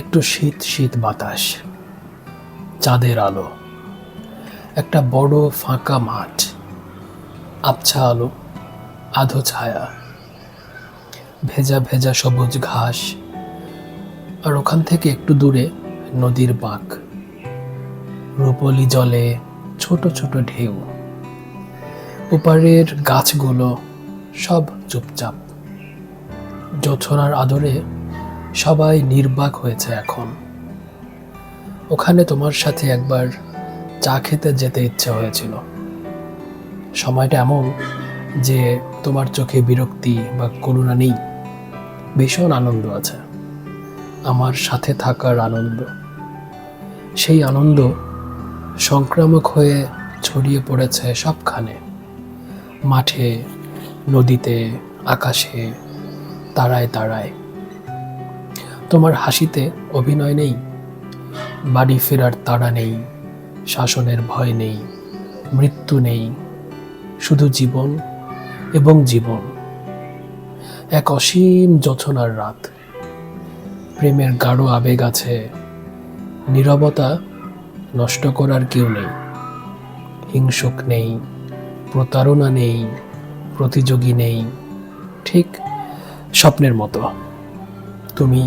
একটু শীত শীত বাতাস, চাঁদের আলো, একটা বড় ফাঁকা মাঠ, আবছা আলো, আধো ছায়া, ভেজা ভেজা সবুজ ঘাস, আর ওখান থেকে একটু দূরে নদীর বাঁক, রূপলি জলে ছোট ছোট ঢেউ, ওপারের গাছগুলো সব চুপচাপ। জোছনার আদরে সবাই নির্বাক হয়েছে এখন। ওখানে তোমার সাথে একবার চা খেতে যেতে ইচ্ছে হয়েছিল। সময়টা এমন যে তোমার চোখে বিরক্তি বা করুণা নেই, ভীষণ আনন্দ আছে, আমার সাথে থাকার আনন্দ। সেই আনন্দ সংক্রামক হয়ে ছড়িয়ে পড়েছে সবখানে, মাঠে, নদীতে, আকাশে, তারায় তারায়। তোমার হাসিতে অভিনয় নেই, বাড়ি ফেরার তাড়া নেই, শাসনের ভয় নেই, মৃত্যু নেই, শুধু জীবন এবং জীবন। এক অসীম জোছনার রাত, প্রেমের গাঢ় আবেগ আছে, নীরবতা নষ্ট করার কেউ নেই, হিংসুক নেই, প্রতারণা নেই, প্রতিযোগী নেই, ঠিক স্বপ্নের মতো। তুমি,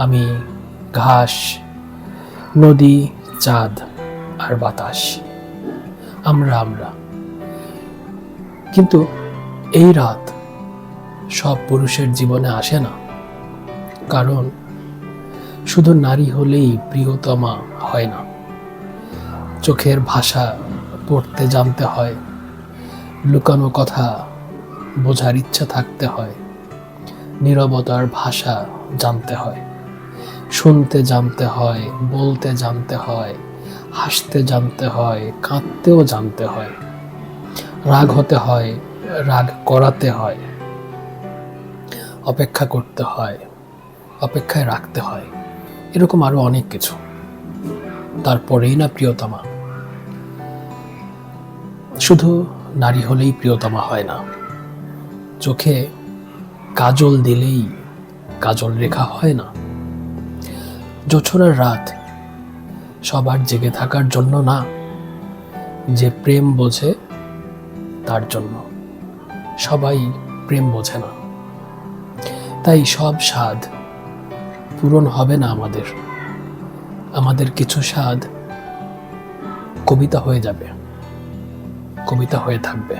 আমি, ঘাস, নদী, চাঁদ আর বাতাস, আমরা। কিন্তু এই রাত সব পুরুষের জীবনে আসে না, কারণ শুধু নারী হলেই প্রিয়তমা হয় না। চোখের ভাষা পড়তে জানতে হয়, লুকানো কথা বোঝার ইচ্ছা থাকতে হয়, নীরবতার ভাষা জানতে হয়, শুনতে জানতে হয়, বলতে জানতে হয়, হাসতে জানতে হয়, কাঁদতেও জানতে হয়, রাগ হতে হয়, রাগ করাতে হয়, অপেক্ষা করতে হয়, অপেক্ষায় রাখতে হয়, এরকম আরো অনেক কিছু। তারপরেই না প্রিয়তমা। শুধু নারী হলেই প্রিয়তমা হয় না, চোখে কাজল দিলেই কাজল রেখা হয় না। জোছনার রাত সবার জেগে থাকার জন্য না, যে প্রেম বোঝে তার জন্য। সবাই প্রেম বোঝে না, তাই সব স্বাদ পূরণ হবে না আমাদের কিছু স্বাদ কবিতা হয়ে যাবে, কবিতা হয়ে থাকবে।